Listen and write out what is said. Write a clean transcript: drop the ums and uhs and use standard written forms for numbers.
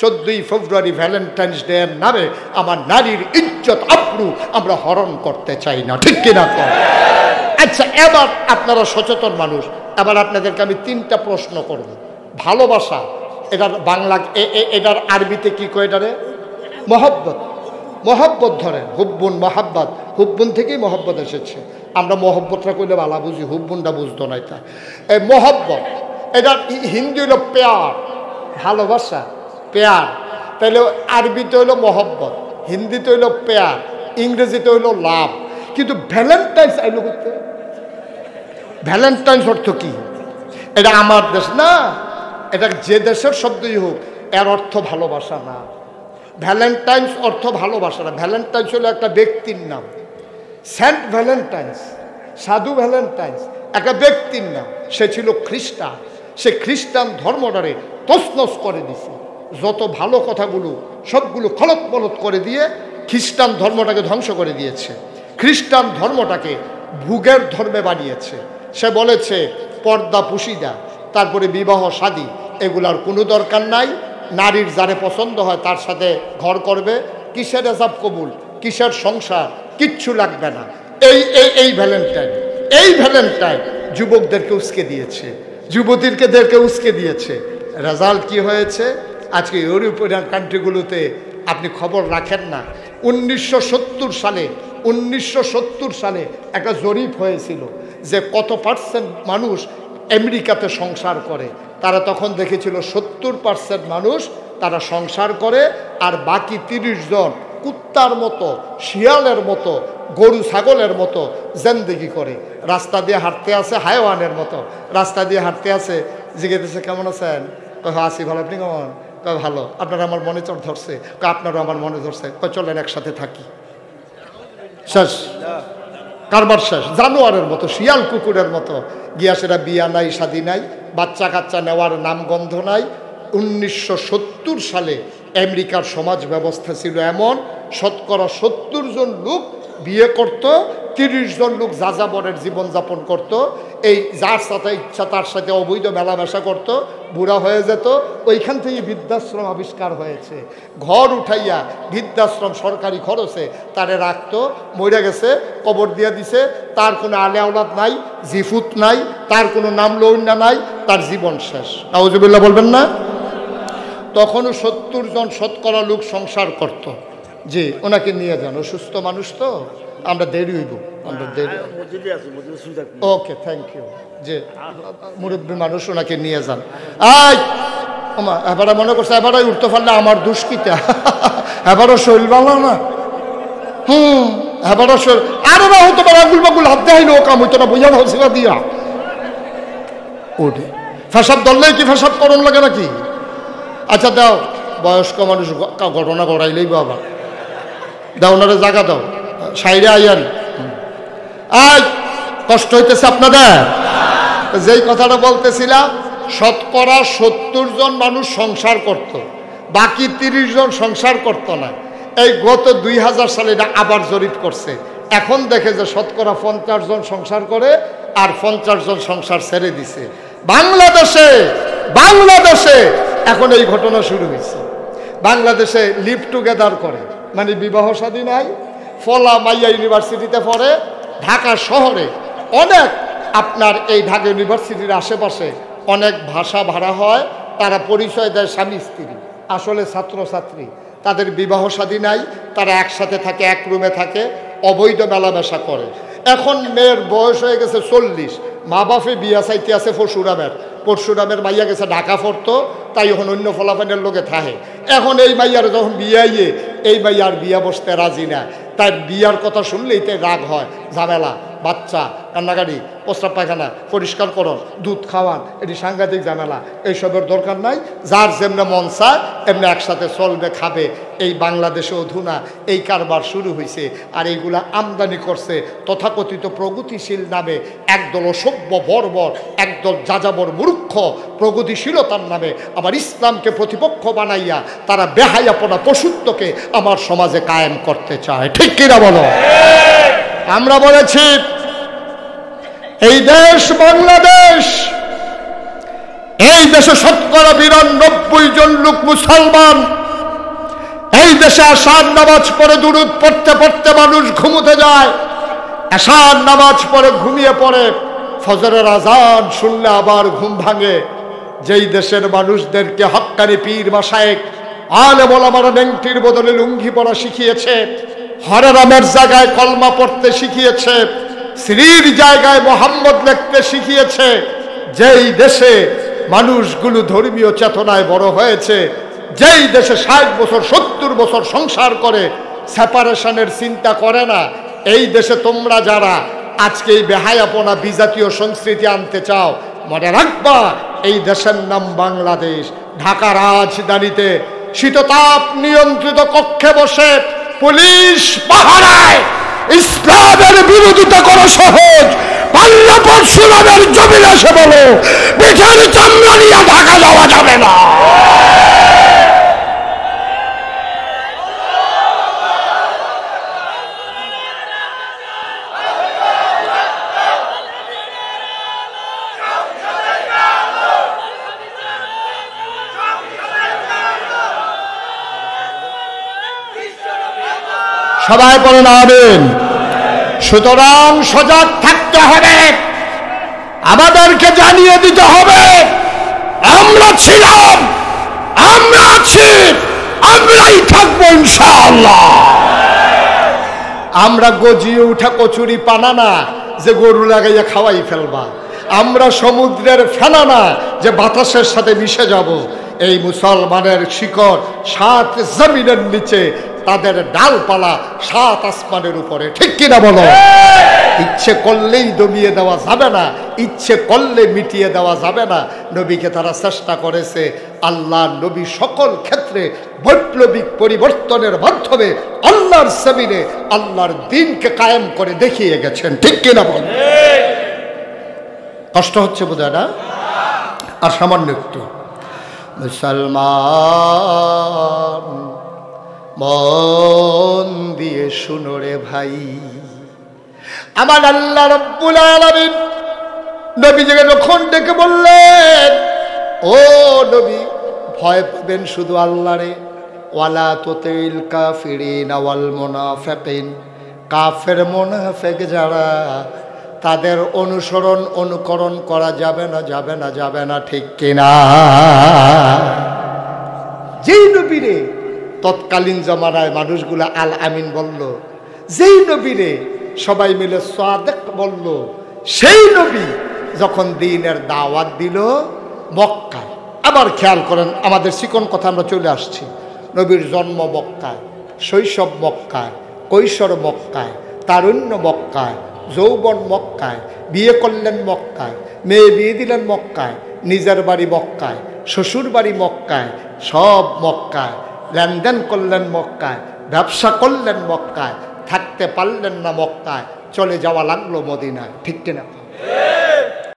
14ই ফেব্রুয়ারি Valentine's day এর নামে আমার নারীর ইজ্জত আবরু আমরা হরণ করতে চাই না, ঠিক কিনা? আচ্ছা, এবার আপনারা সচেতন মানুষ, এবার আপনাদেরকে আমি 3টা প্রশ্ন করব। ভালোবাসা, এটার বাংলা এটার আরবিতে কি কয়? এটারে মহব্বত। মহব্বত ধরেন, হুব্বুন মহাব্বত, হুব্বুন থেকেই মহব্বত এসেছে। আমরা মহব্বতটা কইলে ভালো বুঝি, হুব্বুনটা বুঝতো না। এটা এই মহব্বত, এটার হিন্দি হলো প্যার, ভালোবাসা, প্যার। তাহলে আরবিতে হইলো মহব্বত, হিন্দিতে হইলো প্যার, ইংরেজিতে হইলো লাভ। কিন্তু ভ্যালেন্টাইন্স আইলো করতে, ভ্যালেন্টাইন্স অর্থ কি? এটা আমার দেশ না, এটা যে দেশের শব্দই হোক, এর অর্থ ভালোবাসা না। ভ্যালেন্টাইন্স অর্থ ভালোবাসা না। ভ্যালেন্টাইন্স হলো একটা ব্যক্তির নাম, সেন্ট ভ্যালেন্টাইন্স, সাধু ভ্যালেন্টাইন্স একটা ব্যক্তির নাম। সে ছিল খ্রিস্টান, সে খ্রিস্টান ধর্মটারে তছনছ করে দিছে। যত ভালো কথাগুলো সবগুলো খলত পলত করে দিয়ে খ্রিস্টান ধর্মটাকে ধ্বংস করে দিয়েছে। খ্রিস্টান ধর্মটাকে ভোগের ধর্মে বানিয়েছে। সে বলেছে পর্দা পুশিদা, তারপরে বিবাহ শাদী, এগুলার কোনো দরকার নাই। নারীর যারে পছন্দ হয় তার সাথে ঘর করবে, কিসের এজাব কবুল, কিসের সংসার, কিচ্ছু লাগবে না। এই ভ্যালেন্টাইন, এই ভ্যালেন্টাইন যুবকদেরকে উস্কে দিয়েছে, যুবতীদেরকে উস্কে দিয়েছে। রেজাল্ট কি হয়েছে? আজকে ইউরোপিয়ান কান্ট্রিগুলোতে আপনি খবর রাখেন না, 1970 সালে একটা জরিপ হয়েছিল যে কত % মানুষ আমেরিকাতে সংসার করে। তারা তখন দেখেছিল 70% মানুষ তারা সংসার করে, আর বাকি 30 জন কুত্তার মতো, শিয়ালের মতো, গরু ছাগলের মতো জিন্দেগি করে। রাস্তা দিয়ে হাঁটতে আছে হায়ওয়ানের মতো, রাস্তা দিয়ে হাঁটতে আছে, জিজ্ঞেস কেমন আছেন? আছি ভালো, আপনি কেমন? ভালো। আপনারা আমার মনে ধরছে? আপনারও আমার মনে ধরছে। চলেন একসাথে থাকি। শেষ, কারবার শেষ। জানোয়ারের মতো, শিয়াল কুকুরের মতো গিয়া সেটা বিয়া নাই, শাদী নাই, বাচ্চা কাচ্চা নেওয়ার নামগন্ধ নাই। 1970 সালে আমেরিকার সমাজ ব্যবস্থা ছিল এমন, 70 জন লোক বিয়ে করত, 30 জন লোক যাযাবরের জীবনযাপন করত। এই যার সাথে ইচ্ছা তার সাথে অবৈধ মেলামেশা করত, বুড়া হয়ে যেত। ওইখান থেকে বৃদ্ধাশ্রম আবিষ্কার হয়েছে। ঘর উঠাইয়া বৃদ্ধাশ্রম সরকারি খরচে তারে রাখতো। মরে গেছে, কবর দিয়ে দিছে, তার কোনো আলে আওলাদ নাই, জিফুত নাই, তার কোনো নাম লৌন্যা নাই, তার জীবন শেষ। নাউজুবিল্লাহ বলবেন না? তখনও 70 জন শতকরা লোক সংসার করত। যে ওনাকে নিয়ে যান, অসুস্থ মানুষ তো, আমরা দেরি হইব, আমরা দেরি। ওকে, থ্যাংক ইউ। যে মুরব্বী মানুষ, ওনাকে নিয়ে যান। এবারে মনে করছে এবারে উঠতে পারলে আমার দুষ্কৃতা, এবারও শৈল ভালো না। এবারও শৈল আরে না হতো পারে, আগুল বাগুল হাত দেয় লোক কাম হইতো না, বোঝা হচ্ছে দিয়া ওঠে। ফেসাব ধরলেই কি ফেসাব করণ লাগে নাকি? আচ্ছা দাও, বয়স্ক মানুষ ঘটনা ঘটাইলেই বাবা দাও, ওনারে জায়গা দাও, সাইডে আইয়ান। কষ্ট হইতেছে আপনাদের? যেই কথাটা বলতেছিলাম, শতকরা 70 জন মানুষ সংসার করত, বাকি 30 জন সংসার করত না। এই গত 2000 সালে এটা আবার জরিপ করছে। এখন দেখে যে শতকরা 50 জন সংসার করে, আর 50 জন সংসার ছেড়ে দিছে। বাংলাদেশে এখন এই ঘটনা শুরু হয়েছে। বাংলাদেশে লিভ টুগেদার করে, মানে বিবাহ শাদী নাই। ফলা মাইয়া ইউনিভার্সিটিতে পড়ে, ঢাকা শহরে অনেক, আপনার এই ঢাকা ইউনিভার্সিটির আশেপাশে অনেক ভাষা ভাড়া হয়, তারা পরিচয় দেয় স্বামী স্ত্রী, আসলে ছাত্রছাত্রী। তাদের বিবাহ শাদী নাই, তারা একসাথে থাকে, এক রুমে থাকে, অবৈধ মেলামেশা করে। এখন মেয়ের বয়স হয়ে গেছে 40, মা বাপে বিয়া চাইতে আছে পরশুরামের মাইয়া গেছে ঢাকা পড়তো, তাই এখন অন্য ফলাফানের লোকে থাকে। এখন এই মাইয়ার যখন বিয়াইয়ে, এই মাইয়ার বিয়া বসতে রাজি না। তার বিয়ার কথা শুনলেই তাই রাগ হয়, ঝামেলা, বাচ্চা, কান্নাকাটি, প্রস্রাব পায়খানা, পরিষ্কার করো, দুধ খাওয়ান, এটি সাংঘাতিক ঝামেলা। এইসবের দরকার নাই, যার যেমনি মন চায় এমনি একসাথে চলবে, খাবে। এই বাংলাদেশে অধুনা এই কারবার শুরু হয়েছে। আর এইগুলা আমদানি করছে তথাকথিত প্রগতিশীল নামে একদল অসভ্য বর্বর, একদল যাযাবর মূর্খ প্রগতিশীলতার নামে আবার ইসলামকে প্রতিপক্ষ বানাইয়া তারা বেহায়াপনা পশুত্বকে আমার সমাজে কায়েম করতে চায়। ঠিক কিনা বলো? আমরা বলেছি এই দেশ বাংলাদেশ এই দেশে ৯২ জন লোক মুসলমান। এই দেশে আশার নামাজ পড়ে দুরূদ পড়তে পড়তে মানুষ ঘুমোতে যায়, আশার নামাজ পড়ে ঘুমিয়ে পড়ে, ফজরের আজান শুনলে আবার ঘুম ভাঙে। যেই দেশের মানুষদেরকে হক্কানি পীর মাশায়েখ আলেম ওলামারা নেংটির বদলে লুঙ্গি পরা শিখিয়েছে, হরেরামের জায়গায় কলমা পড়তে শিখিয়েছে, শ্রীর জায়গায় মোহাম্মদ লিখতে শিখিয়েছে, যেই দেশে মানুষগুলো ধর্মীয় চেতনায় বড় হয়েছে, যেই দেশে ৬০ বছর ৭০ বছর সংসার করে সেপারেশনের চিন্তা করে না, এই দেশে তোমরা যারা আজকে এই বেহায়াপনা বিজাতীয় সংস্কৃতি আনতে চাও, মনে রাখবা এই দেশের নাম বাংলাদেশ। ঢাকা রাজধানীতে শীততাপ নিয়ন্ত্রিত কক্ষে বসে পুলিশ পাহারায় ইসলামের বিরোধিতা করা সহজ, পাল্লা পরশুরামের জমিনে এসে বলো পিঠের চামড়া নিয়ে ঢাকা যাওয়া যাবে না। সবাই বলেন আমিন। সুতরাং সজাগ থাকতে হবে, আমাদেরকে জানিয়ে দিতে হবে আমরা ছিলাম, আমরা আছি, আমরাই থাকবো ইনশাআল্লাহ। আমরা গজিয়ে উঠা কচুরি পানা না যে গরু লাগাইয়া খাওয়াই ফেলবা, আমরা সমুদ্রের ফেনা না যে বাতাসের সাথে মিশে যাব। এই মুসলমানের শিকড় ৭ জমিনের নিচে, তাদের ডালপালা ৭ আসমানের উপরে, ঠিক কিনা বলো? ইচ্ছে করলেই দমিয়ে দেওয়া যাবে না, ইচ্ছে করলে মিটিয়ে দেওয়া যাবে না। নবীকে তারা চেষ্টা করেছে, আল্লাহ নবী সকল ক্ষেত্রে বৈপ্লবিক পরিবর্তনের মাধ্যমে আল্লাহর জমিনে আল্লাহর দ্বীনকে কায়েম করে দেখিয়ে গেছেন, ঠিক কিনা বল? কষ্ট হচ্ছে বোঝা না? আর সামান্য একটু, মুসলমান মন দিয়ে শুনো রে ভাই, আমার আল্লাহ রাব্বুল আলামিন নবীজিকে যখন ডেকে বললেন, ও নবী ভয় পাবেন শুধু আল্লাহরে, ওয়ালা তুতিল কাফিরিনা ওয়াল মুনাফিকিন, কাফের মুনাফিক যারা তাদের অনুসরণ অনুকরণ করা যাবে না, যাবে না, যাবে না, ঠিক কিনা? যেই নবীরে তৎকালীন জমানায় মানুষগুলা আল আমিন বলল, যেই নবীরে সবাই মিলে সাদেক বলল, সেই নবী যখন দ্বীনের দাওয়াত দিল মক্কায়। আবার খেয়াল করেন, আমাদের চিকন কথা আমরা চলে আসছি। নবীর জন্ম মক্কায়, শৈশব মক্কায়, কৈশোর মক্কায়, তারুণ্য মক্কায়, যৌবন মক্কায়, বিয়ে করলেন মক্কায়, মেয়ে বিয়ে দিলেন মক্কায়, নিজের বাড়ি মক্কায়, শ্বশুর বাড়ি মক্কায়, সব মক্কায়, লেনদেন করলেন মক্কায়, ব্যবসা করলেন মক্কায়, থাকতে পারলেন না মক্কায়, চলে যাওয়া লাগলো মদিনায়, ঠিক কিনা?